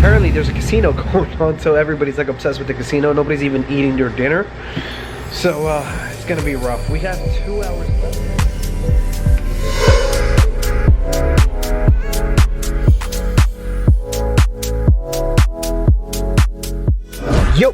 apparently there's a casino going on, so everybody's like obsessed with the casino. Nobody's even eating their dinner. So it's gonna be rough. We have 2 hours left. Yo!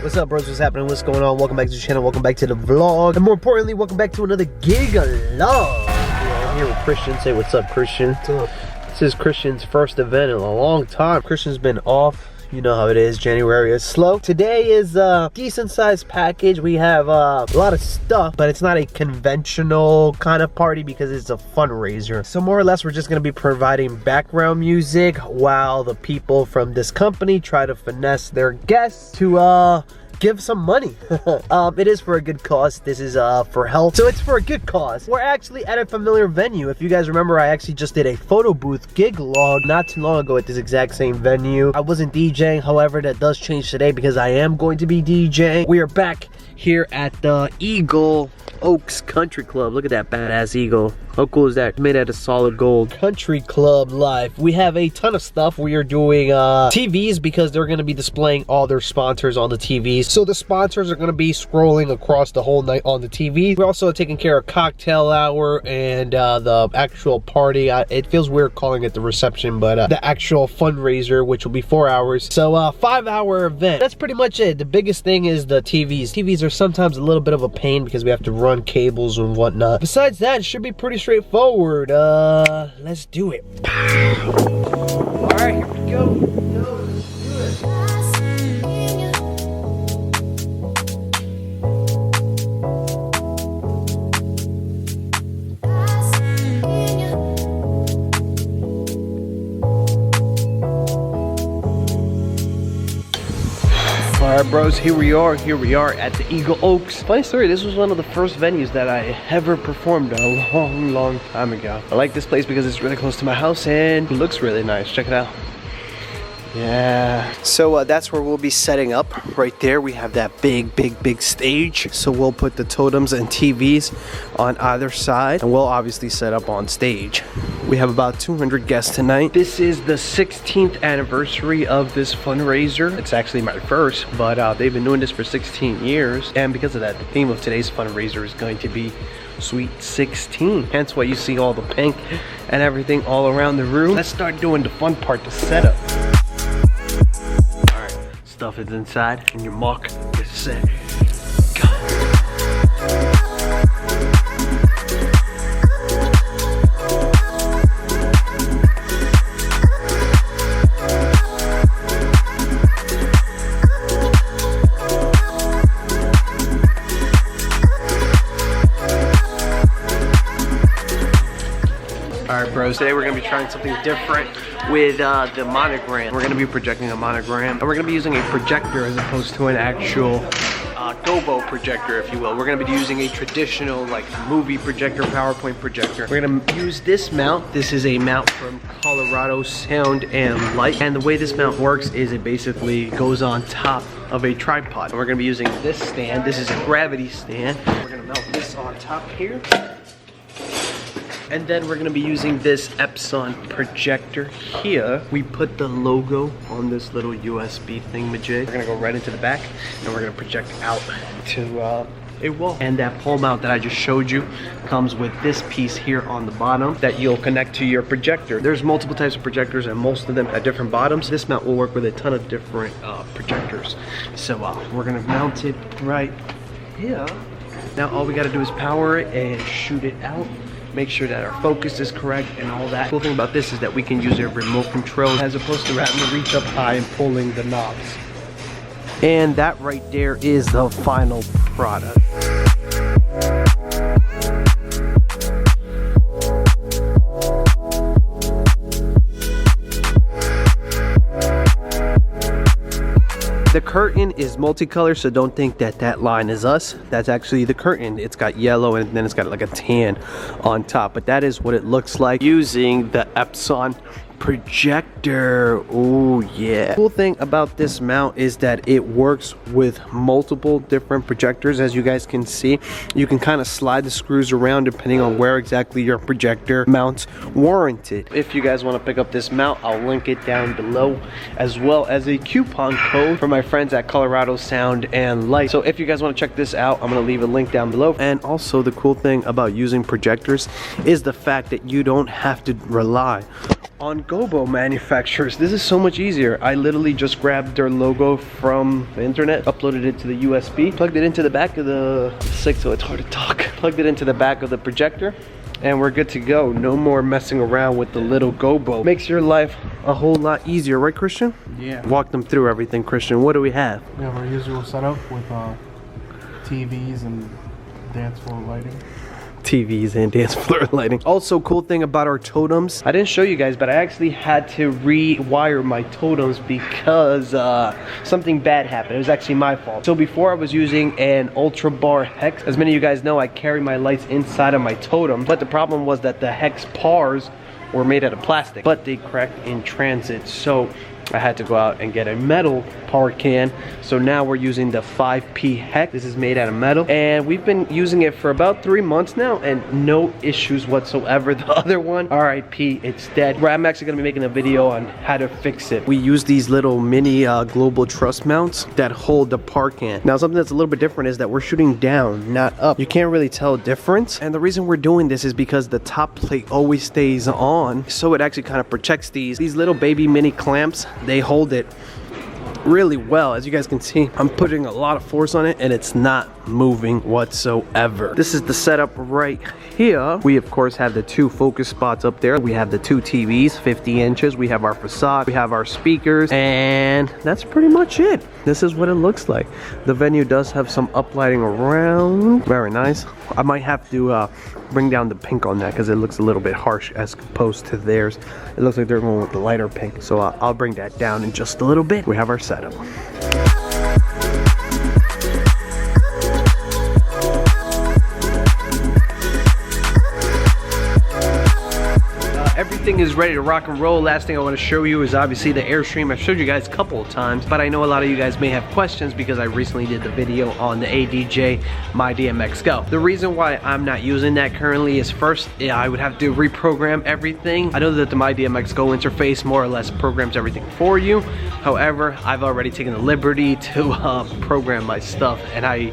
What's up, bros? What's happening? What's going on? Welcome back to the channel. Welcome back to the vlog. And more importantly, welcome back to another gig of love. Yeah, I'm here with Christian. Say what's up, Christian. What's up? This is Christian's first event in a long time. Christian's been off. You know how it is. January is slow. Today is a decent sized package. We have a lot of stuff, but it's not a conventional kind of party because it's a fundraiser. So more or less, we're just going to be providing background music while the people from this company try to finesse their guests to give some money. It is for a good cause. This is for health, so it's for a good cause. We're actually at a familiar venue. If you guys remember, I actually just did a photo booth gig log not too long ago at this exact same venue. I wasn't DJing, however, that does change today because I am going to be DJing. We are back here at the Eagle Oaks Country Club. Look at that badass eagle. How cool is that? It's made out of solid gold. Country Club Live. We have a ton of stuff. We are doing TVs because they're going to be displaying all their sponsors on the TVs. So the sponsors are going to be scrolling across the whole night on the TV. We're also taking care of cocktail hour and the actual party. It feels weird calling it the reception, but the actual fundraiser, which will be 4 hours. So 5-hour event. That's pretty much it. The biggest thing is the TVs. TVs are sometimes a little bit of a pain because we have to run cables and whatnot. Besides that, it should be pretty straightforward. Let's do it. All right, here we go. Let's do it. Alright, bros, here we are at the Eagle Oaks. Funny story, this was one of the first venues that I ever performed a long time ago. I like this place because it's really close to my house and it looks really nice. Check it out. Yeah. So that's where we'll be setting up. Right there we have that big stage. So we'll put the totems and TVs on either side and we'll obviously set up on stage. We have about 200 guests tonight. This is the 16th anniversary of this fundraiser. It's actually my first, but they've been doing this for 16 years. And because of that, the theme of today's fundraiser is going to be Sweet 16. Hence why you see all the pink and everything all around the room. Let's start doing the fun part, the setup. Stuff is inside and your mark is set. Go. Alright, bros, today we're going to be trying something different with the monogram. We're going to be projecting a monogram, and we're going to be using a projector as opposed to an actual Gobo projector, if you will. We're going to be using a traditional like movie projector, PowerPoint projector. We're going to use this mount. This is a mount from Colorado Sound and Light, and the way this mount works is it basically goes on top of a tripod. And we're going to be using this stand. This is a gravity stand. We're going to mount this on top here. And then we're going to be using this Epson projector here. We put the logo on this little USB thingamajig. We're going to go right into the back and we're going to project out to a wall. And that pole mount that I just showed you comes with this piece here on the bottom that you'll connect to your projector. There's multiple types of projectors and most of them have different bottoms. This mount will work with a ton of different projectors. So we're going to mount it right here. Now all we got to do is power it and shoot it out. Make sure that our focus is correct and all that. The cool thing about this is that we can use a remote control as opposed to having to reach up high and pulling the knobs. And that right there is the final product. The curtain is multicolor, so don't think that that line is us. That's actually the curtain. It's got yellow and then it's got like a tan on top, but that is what it looks like using the Epson projector. Oh yeah. Cool thing about this mount is that it works with multiple different projectors. As you guys can see, you can kind of slide the screws around depending on where exactly your projector mounts warranted. If you guys want to pick up this mount, I'll link it down below, as well as a coupon code for my friends at Colorado Sound and Light. So if you guys want to check this out, I'm going to leave a link down below. And also the cool thing about using projectors is the fact that you don't have to rely on Gobo manufacturers. This is so much easier. I literally just grabbed their logo from the internet, uploaded it to the USB, plugged it into the back of the so it's hard to talk. Plugged it into the back of the projector, and we're good to go. No more messing around with the little Gobo. Makes your life a whole lot easier, right, Christian? Yeah. Walk them through everything, Christian. What do we have? We have our usual setup with TVs and dance floor lighting. TVs and dance floor lighting. Also, cool thing about our totems, I didn't show you guys, but I actually had to rewire my totems because something bad happened. It was actually my fault. So before I was using an Ultra Barr hex. As many of you guys know, I carry my lights inside of my totem, but the problem was that the hex bars were made out of plastic, but they cracked in transit. So I had to go out and get a metal power can. So now we're using the 5P hex. This is made out of metal, and we've been using it for about 3 months now, and no issues whatsoever. The other one, RIP, it's dead. Where I'm actually gonna be making a video on how to fix it. We use these little mini global truss mounts that hold the power can. Now, something that's a little bit different is that we're shooting down, not up. You can't really tell a difference, and the reason we're doing this is because the top plate always stays on, so it actually kind of protects these little baby mini clamps. They hold it really well. As you guys can see, I'm putting a lot of force on it and it's not moving whatsoever. This is the setup right here. We of course have the 2 focus spots up there. We have the 2 TVs, 50 inches. We have our facade, we have our speakers, and that's pretty much it. This is what it looks like. The venue does have some uplighting around. Very nice. I might have to bring down the pink on that because it looks a little bit harsh as opposed to theirs. It looks like they're going with the lighter pink, so I'll bring that down in just a little bit. We have our setup. Everything is ready to rock and roll. Last thing I want to show you is obviously the Airstream. I've showed you guys a couple of times, but I know a lot of you guys may have questions because I recently did the video on the ADJ My DMX Go. The reason why I'm not using that currently is, first, I would have to reprogram everything. I know that the My DMX Go interface more or less programs everything for you. However, I've already taken the liberty to program my stuff, and I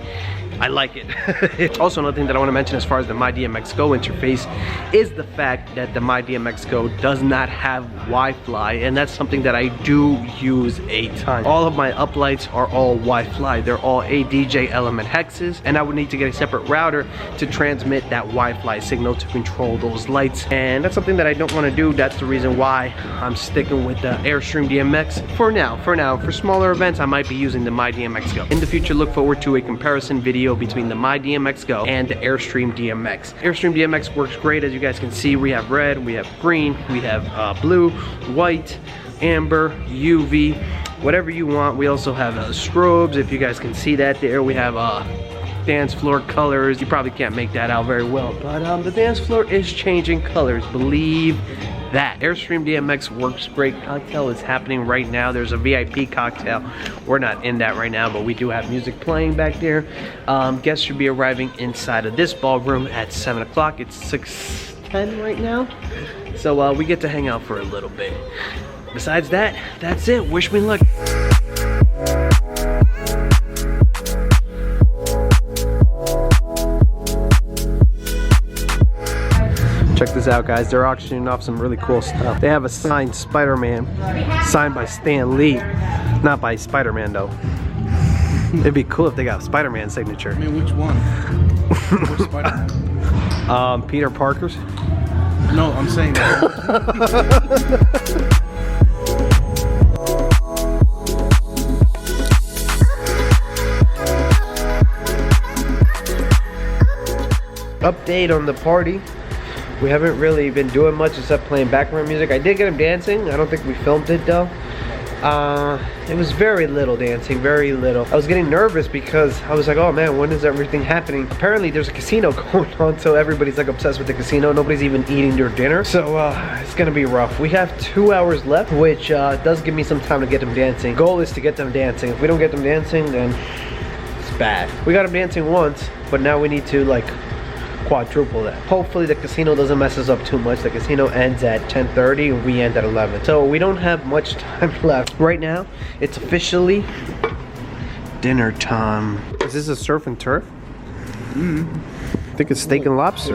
like it. Also, another thing that I want to mention as far as the My DMX Go interface is the fact that the My DMX Go does not have Wi-Fi, and that's something that I do use a ton. All of my uplights are all Wi-Fi. They're all ADJ element hexes, and I would need to get a separate router to transmit that Wi-Fi signal to control those lights, and that's something that I don't want to do. That's the reason why I'm sticking with the Airstream DMX for now. For smaller events, I might be using the My DMX Go. In the future, look forward to a comparison video between the My DMX Go and the Airstream DMX. Airstream DMX works great. As you guys can see, we have red, we have green, we have blue, white, amber, UV, whatever you want. We also have strobes, if you guys can see that there. We have dance floor colors. You probably can't make that out very well, but the dance floor is changing colors, believe that. Airstream DMX works great. Cocktail is happening right now. There's a VIP cocktail. We're not in that right now, but we do have music playing back there. Guests should be arriving inside of this ballroom at 7 o'clock. It's 6:10 right now, so we get to hang out for a little bit. Besides that, that's it. Wish me luck. Check this out, guys. They're auctioning off some really cool stuff. They have a signed Spider-Man, signed by Stan Lee, not by Spider-Man though. It'd be cool if they got a Spider-Man signature. I mean, which one? Which Spider-Man? Peter Parker's. No, I'm saying that. Update on the party. We haven't really been doing much except playing background music. I did get him dancing. I don't think we filmed it though. It was very little dancing, very little. I was getting nervous because I was like, oh man, when is everything happening? Apparently there's a casino going on, so everybody's like obsessed with the casino. Nobody's even eating their dinner. So it's gonna be rough. We have 2 hours left, which does give me some time to get them dancing. Goal is to get them dancing. If we don't get them dancing, then it's bad. We got them dancing once, but now we need to like quadruple that. Hopefully the casino doesn't mess us up too much. The casino ends at 10:30 and we end at 11. So we don't have much time left. Right now, it's officially dinner time. Is this a surf and turf? I think it's steak and lobster.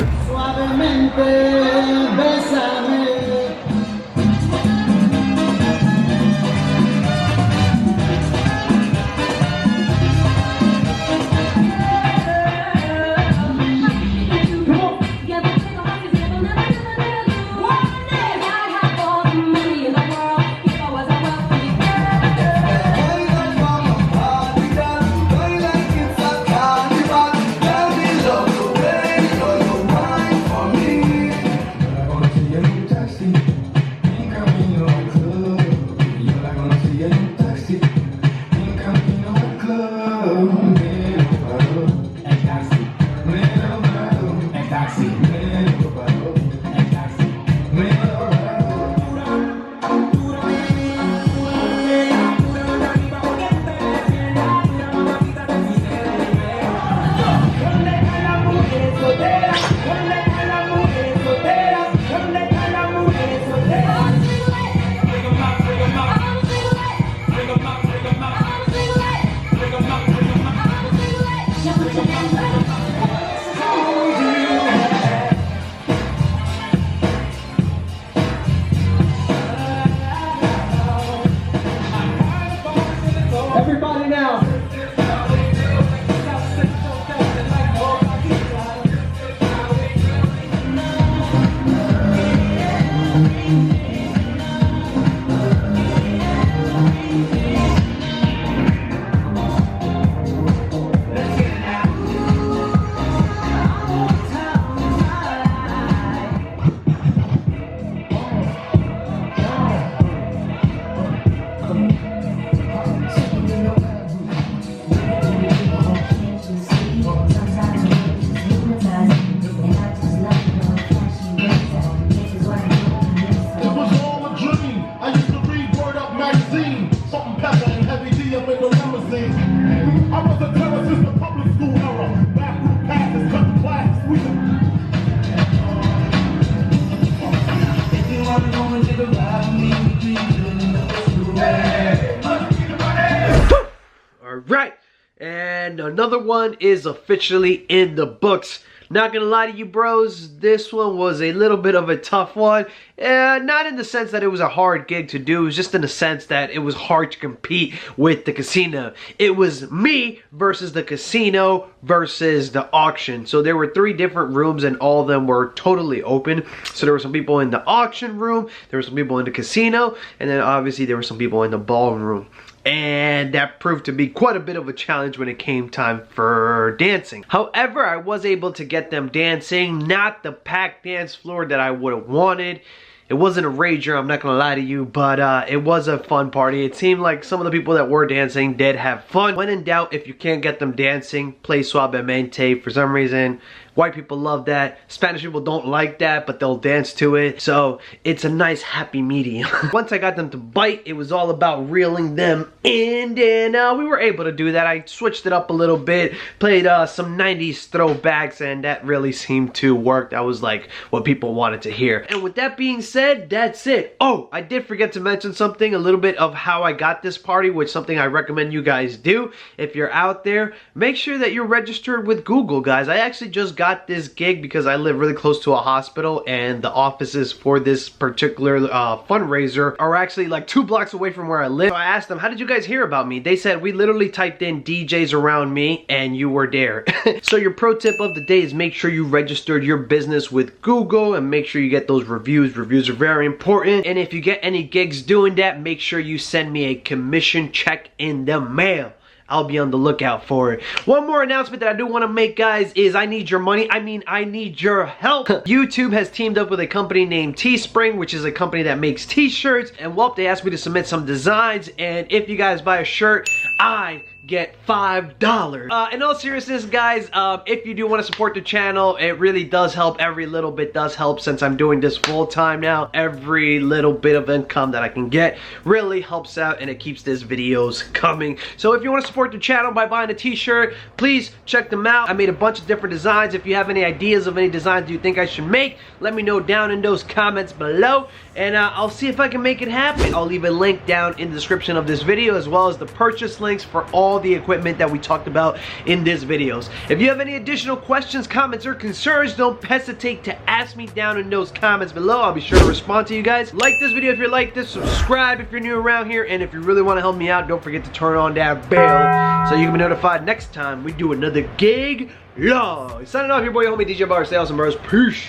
Alright, and another one is officially in the books. Not gonna lie to you bros, this one was a little bit of a tough one. Not in the sense that it was a hard gig to do, it was just in the sense that it was hard to compete with the casino. It was me versus the casino versus the auction. So there were 3 different rooms and all of them were totally open. So there were some people in the auction room, there were some people in the casino, and then obviously there were some people in the ballroom. And that proved to be quite a bit of a challenge when it came time for dancing. However, I was able to get them dancing, not the packed dance floor that I would have wanted. It wasn't a rager, I'm not gonna lie to you, but it was a fun party. It seemed like some of the people that were dancing did have fun. When in doubt, if you can't get them dancing, play suavemente. For some reason, white people love that. Spanish people don't like that, but they'll dance to it. So it's a nice happy medium. Once I got them to bite, it was all about reeling them in, and we were able to do that. I switched it up a little bit, played some 90s throwbacks, and that really seemed to work. That was like what people wanted to hear. And with that being said, that's it. Oh, I did forget to mention something, a little bit of how I got this party, which is something I recommend you guys do. If you're out there, make sure that you're registered with Google, guys. I actually just got this gig because I live really close to a hospital, and the offices for this particular fundraiser are actually like 2 blocks away from where I live. So I asked them, how did you guys hear about me? They said, we literally typed in DJs around me and you were there. So your pro tip of the day is make sure you registered your business with Google and make sure you get those reviews. Reviews are very important. And if you get any gigs doing that, make sure you send me a commission check in the mail. I'll be on the lookout for it. One more announcement that I do want to make, guys, is I need your money. I mean, I need your help. YouTube has teamed up with a company named Teespring, which is a company that makes t-shirts. And well, they asked me to submit some designs. And if you guys buy a shirt, I get $5. In all seriousness, guys, if you do want to support the channel, it really does help. Every little bit does help since I'm doing this full time now. Every little bit of income that I can get really helps out and it keeps these videos coming. So if you want to support the channel by buying a t-shirt, please check them out. I made a bunch of different designs. If you have any ideas of any designs you think I should make, let me know down in those comments below, and I'll see if I can make it happen. I'll leave a link down in the description of this video, as well as the purchase links for all the equipment that we talked about in this videos. If you have any additional questions, comments, or concerns, don't hesitate to ask me down in those comments below. I'll be sure to respond to you guys. Like this video if you like this, subscribe if you're new around here, and if you really want to help me out, don't forget to turn on that bell so you can be notified next time we do another gig log. Signing off, your boy homie DJ Barr. Stay awesome, bros. Peace.